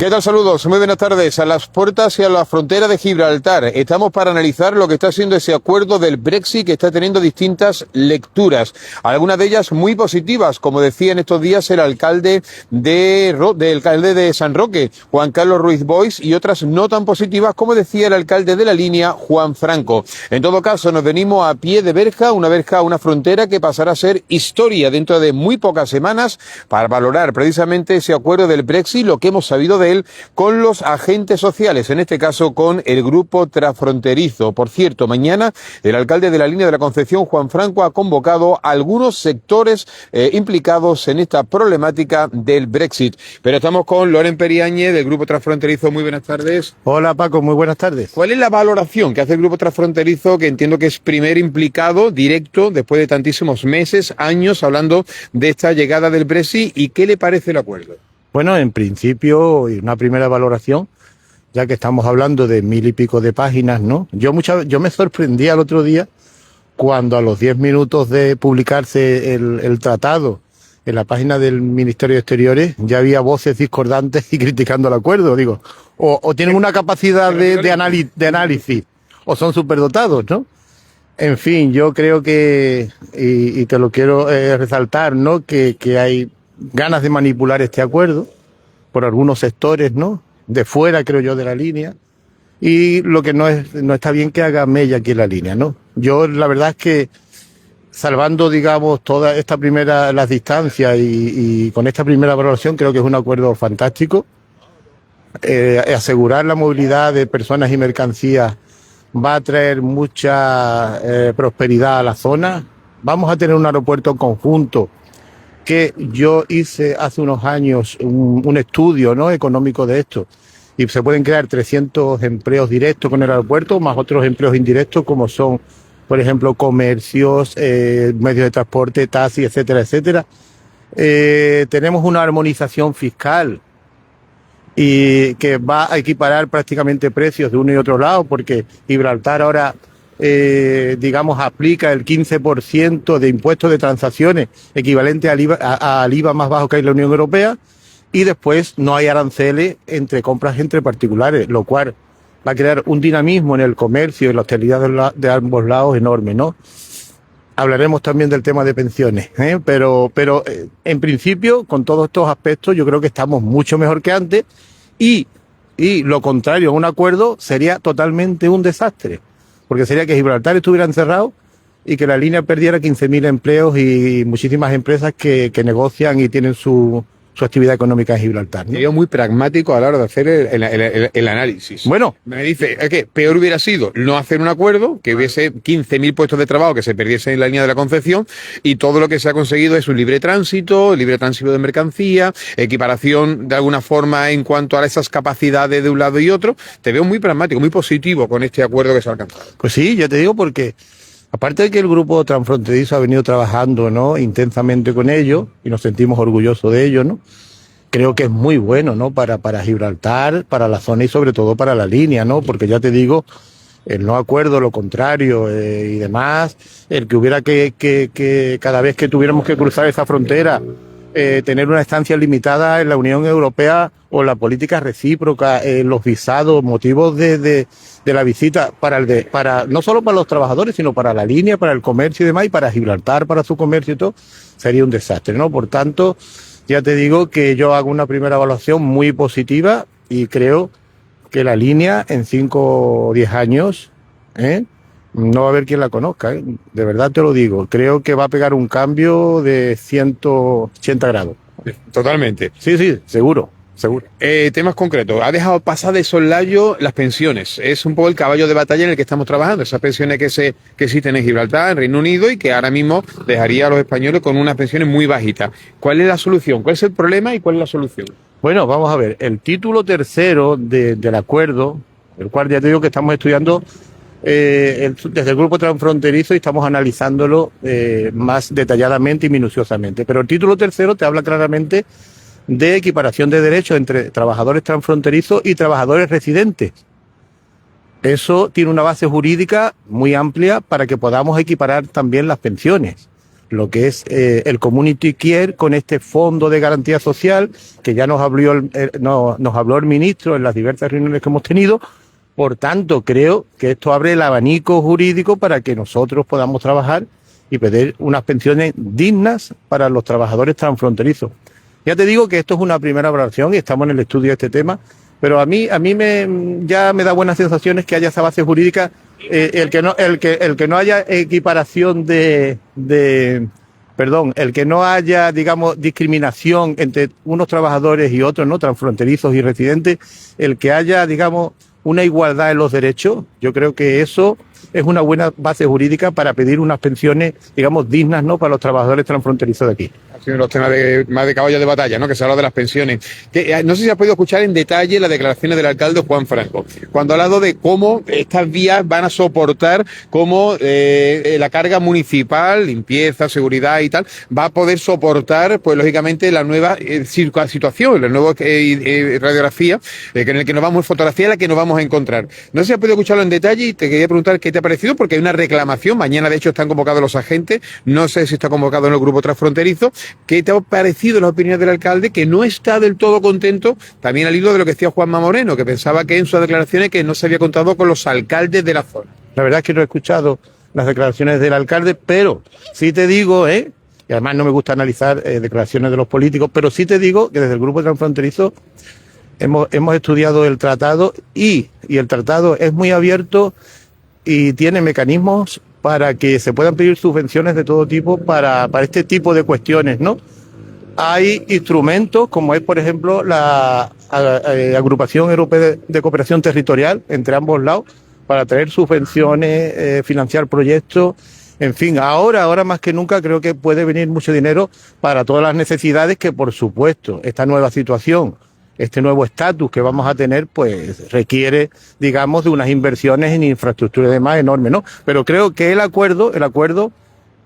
¿Qué tal? Saludos, muy buenas tardes. A las puertas y a la frontera de Gibraltar estamos para analizar lo que está siendo ese acuerdo del Brexit, que está teniendo distintas lecturas, algunas de ellas muy positivas, como decía en estos días el alcalde de San Roque, Juan Carlos Ruiz Boix, y otras no tan positivas, como decía el alcalde de La Línea, Juan Franco. En todo caso, nos venimos a pie de verja, una frontera que pasará a ser historia dentro de muy pocas semanas, para valorar precisamente ese acuerdo del Brexit, lo que hemos sabido de él, con los agentes sociales, en este caso con el grupo transfronterizo. Por cierto, mañana el alcalde de La Línea de la Concepción, Juan Franco, ha convocado a algunos sectores implicados en esta problemática del Brexit. Pero estamos con Loren Periáñez, del grupo transfronterizo. Muy buenas tardes. Hola Paco, muy buenas tardes. ¿Cuál es la valoración que hace el grupo transfronterizo, que entiendo que es primer implicado directo después de tantísimos meses, años, hablando de esta llegada del Brexit, y qué le parece el acuerdo? Bueno, en principio, una primera valoración, ya que estamos hablando de 1000 y pico de páginas, ¿no? Yo me sorprendí el otro día cuando a los 10 minutos de publicarse el tratado en la página del Ministerio de Exteriores ya había voces discordantes y criticando el acuerdo. Digo, o tienen una capacidad de análisis o son superdotados, ¿no? En fin, yo creo que, y te lo quiero resaltar, ¿no? Que hay ganas de manipular este acuerdo por algunos sectores, ¿no? De fuera, creo yo, de La Línea. Y lo que no está bien que haga mella aquí en La Línea, ¿no? Yo, la verdad es que, salvando, digamos, toda esta las distancias y con esta primera valoración, creo que es un acuerdo fantástico. Asegurar la movilidad de personas y mercancías va a traer mucha prosperidad a la zona. Vamos a tener un aeropuerto conjunto, que yo hice hace unos años un estudio, ¿no?, económico de esto, y se pueden crear 300 empleos directos con el aeropuerto, más otros empleos indirectos como son, por ejemplo, comercios, medios de transporte, taxis, etcétera, etcétera. Tenemos una armonización fiscal y que va a equiparar prácticamente precios de uno y otro lado, porque Gibraltar ahora digamos, aplica el 15% de impuestos de transacciones equivalente al IVA más bajo que hay en la Unión Europea, y después no hay aranceles entre compras entre particulares, lo cual va a crear un dinamismo en el comercio y la hostilidad de ambos lados enorme, ¿no? Hablaremos también del tema de pensiones, pero en principio, con todos estos aspectos, yo creo que estamos mucho mejor que antes, y lo contrario a un acuerdo sería totalmente un desastre, porque sería que Gibraltar estuviera encerrado y que La Línea perdiera 15.000 empleos y muchísimas empresas que negocian y tienen su actividad económica en Gibraltar, ¿no? Yo muy pragmático a la hora de hacer el análisis. Bueno, me dice, es que peor hubiera sido no hacer un acuerdo, que hubiese 15.000 puestos de trabajo que se perdiesen en La Línea de la Concepción, y todo lo que se ha conseguido es un libre tránsito de mercancía, equiparación de alguna forma en cuanto a esas capacidades de un lado y otro. Te veo muy pragmático, muy positivo con este acuerdo que se ha alcanzado. Pues sí, ya te digo, porque aparte de que el grupo transfronterizo ha venido trabajando, ¿no?, intensamente con ello, y nos sentimos orgullosos de ello, ¿no?, creo que es muy bueno, ¿no?, para Gibraltar, para la zona y sobre todo para La Línea, ¿no?, porque ya te digo, el no acuerdo, lo contrario y demás, el que hubiera que cada vez que tuviéramos que cruzar esa frontera, tener una estancia limitada en la Unión Europea, o la política recíproca, los visados, motivos de la visita para no solo para los trabajadores, sino para La Línea, para el comercio y demás, y para Gibraltar, para su comercio y todo, sería un desastre, ¿no? Por tanto, ya te digo que yo hago una primera evaluación muy positiva, y creo que La Línea en 5 o 10 años, no va a haber quien la conozca, de verdad te lo digo. Creo que va a pegar un cambio de 180 grados. Totalmente. Sí, seguro. Temas concretos. Ha dejado pasar de soslayo las pensiones. Es un poco el caballo de batalla en el que estamos trabajando. Esas pensiones que existen en Gibraltar, en Reino Unido, y que ahora mismo dejaría a los españoles con unas pensiones muy bajitas. ¿Cuál es la solución? ¿Cuál es el problema y cuál es la solución? Bueno, vamos a ver. El título tercero del acuerdo, el cual ya te digo que estamos estudiando desde el grupo transfronterizo, y estamos analizándolo más detalladamente y minuciosamente. Pero el título tercero te habla claramente de equiparación de derechos entre trabajadores transfronterizos y trabajadores residentes. Eso tiene una base jurídica muy amplia para que podamos equiparar también las pensiones. lo que es el Community Care con este fondo de garantía social que ya nos habló nos habló el ministro en las diversas reuniones que hemos tenido. Por tanto, creo que esto abre el abanico jurídico para que nosotros podamos trabajar y pedir unas pensiones dignas para los trabajadores transfronterizos. Ya te digo que esto es una primera valoración y estamos en el estudio de este tema, pero a mí ya me da buenas sensaciones que haya esa base jurídica, el que no haya equiparación el que no haya, digamos, discriminación entre unos trabajadores y otros, ¿no? Transfronterizos y residentes, el que haya, digamos, una igualdad en los derechos. Yo creo que eso es una buena base jurídica para pedir unas pensiones, digamos, dignas, ¿no?, para los trabajadores transfronterizos de aquí. Ha sido los temas más de caballo de batalla, ¿no?, que se ha hablado de las pensiones. No sé si has podido escuchar en detalle las declaraciones del alcalde Juan Franco, cuando ha hablado de cómo estas vías van a soportar, cómo la carga municipal, limpieza, seguridad y tal, va a poder soportar, pues lógicamente, la nueva situación, la nueva radiografía, en el que nos vamos, fotografía en la que nos vamos a encontrar. No sé si has podido escucharlo en detalle y te quería preguntar qué te ha parecido, porque hay una reclamación. Mañana, de hecho, están convocados los agentes. No sé si está convocado en el grupo transfronterizo. ¿Qué te ha parecido las opiniones del alcalde, que no está del todo contento, también al hilo de lo que decía Juanma Moreno, que pensaba que en sus declaraciones que no se había contado con los alcaldes de la zona? La verdad es que no he escuchado las declaraciones del alcalde, pero sí te digo, y además no me gusta analizar declaraciones de los políticos, pero sí te digo que desde el grupo transfronterizo hemos estudiado el tratado y el tratado es muy abierto y tiene mecanismos para que se puedan pedir subvenciones de todo tipo para este tipo de cuestiones, ¿no? Hay instrumentos como es, por ejemplo, la Agrupación Europea de Cooperación Territorial entre ambos lados para traer subvenciones, financiar proyectos. En fin, ahora más que nunca creo que puede venir mucho dinero para todas las necesidades que, por supuesto, esta nueva situación, este nuevo estatus que vamos a tener, pues requiere, digamos, de unas inversiones en infraestructura y demás enormes, ¿no? Pero creo que el acuerdo,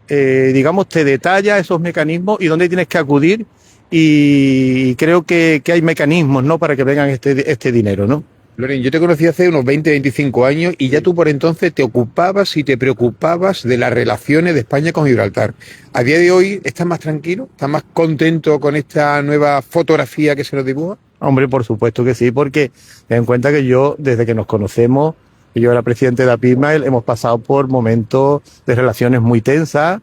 digamos, te detalla esos mecanismos y dónde tienes que acudir, y creo que hay mecanismos, ¿no?, para que vengan este dinero, ¿no? Loren, yo te conocí hace unos 20, 25 años y ya tú por entonces te ocupabas y te preocupabas de las relaciones de España con Gibraltar. ¿A día de hoy estás más tranquilo? ¿Estás más contento con esta nueva fotografía que se nos dibuja? Hombre, por supuesto que sí, porque ten en cuenta que yo, desde que nos conocemos, que yo era presidente de APISMA, hemos pasado por momentos de relaciones muy tensas.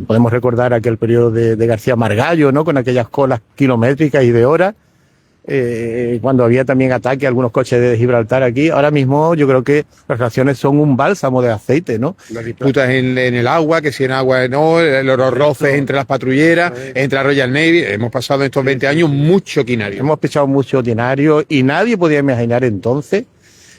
Podemos recordar aquel periodo de García Margallo, ¿no?, con aquellas colas kilométricas y de horas. Cuando había también ataque a algunos coches de Gibraltar aquí. Ahora mismo yo creo que las relaciones son un bálsamo de aceite, ¿no? Las disputas en el agua, que si en agua no, los roces entre las patrulleras, entre la Royal Navy. Hemos pasado en estos 20 años mucho quinario. Hemos pisado mucho quinario y nadie podía imaginar entonces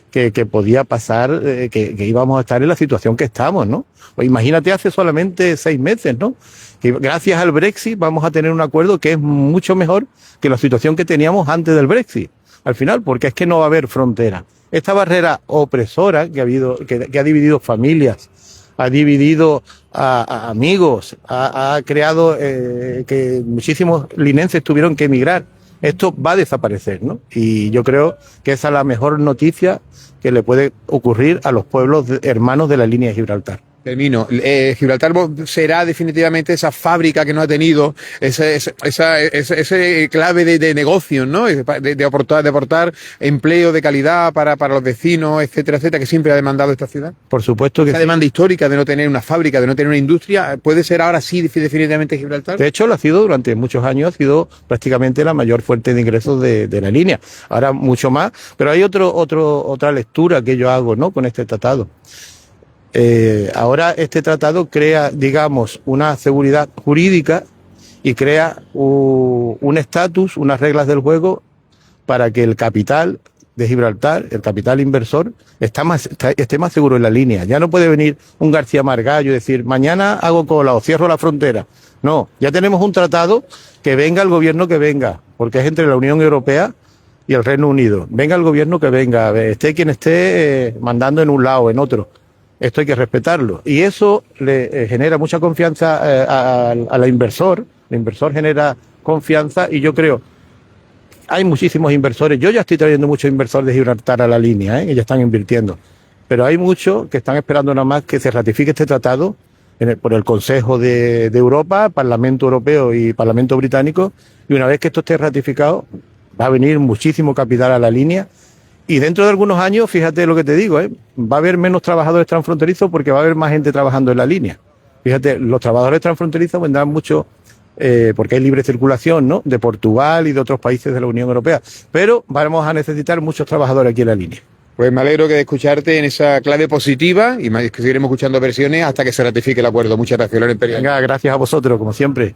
que podía pasar, que íbamos a estar en la situación que estamos, ¿no? Pues imagínate hace solamente 6 meses, ¿no?, que gracias al Brexit vamos a tener un acuerdo que es mucho mejor que la situación que teníamos antes del Brexit, al final, porque es que no va a haber frontera. Esta barrera opresora que ha dividido familias, ha dividido a amigos, ha creado que muchísimos linenses tuvieron que emigrar. Esto va a desaparecer, ¿no? Y yo creo que esa es la mejor noticia que le puede ocurrir a los pueblos hermanos de la línea de Gibraltar. Termino. Gibraltar será definitivamente esa fábrica que no ha tenido, ese clave de negocios, ¿no? De aportar empleo de calidad para los vecinos, etcétera, etcétera, que siempre ha demandado esta ciudad. Por supuesto que esa sí. demanda histórica de no tener una fábrica, de no tener una industria, ¿puede ser ahora sí definitivamente Gibraltar? De hecho, lo ha sido durante muchos años, ha sido prácticamente la mayor fuente de ingresos de la línea. Ahora mucho más, pero hay otra lectura que yo hago, ¿no?, con este tratado. Ahora este tratado crea, digamos, una seguridad jurídica y crea un estatus, unas reglas del juego para que el capital de Gibraltar, el capital inversor, esté más seguro en la línea. Ya no puede venir un García Margallo y decir, mañana hago cola o cierro la frontera. No, ya tenemos un tratado, que venga el gobierno que venga, porque es entre la Unión Europea y el Reino Unido. Venga el gobierno que venga, esté quien esté mandando en un lado o en otro. Esto hay que respetarlo. Y eso le genera mucha confianza al inversor. El inversor genera confianza y yo creo, hay muchísimos inversores. Yo ya estoy trayendo muchos inversores de Gibraltar a la línea, que ya están invirtiendo. Pero hay muchos que están esperando nada más que se ratifique este tratado por el Consejo de Europa, Parlamento Europeo y Parlamento Británico, y una vez que esto esté ratificado, va a venir muchísimo capital a la línea. Y dentro de algunos años, fíjate lo que te digo, va a haber menos trabajadores transfronterizos porque va a haber más gente trabajando en la línea. Fíjate, los trabajadores transfronterizos vendrán mucho porque hay libre circulación, ¿no?, de Portugal y de otros países de la Unión Europea. Pero vamos a necesitar muchos trabajadores aquí en la línea. Pues me alegro de escucharte en esa clave positiva y que seguiremos escuchando versiones hasta que se ratifique el acuerdo. Muchas gracias, Loren Imperial. Venga, gracias a vosotros, como siempre.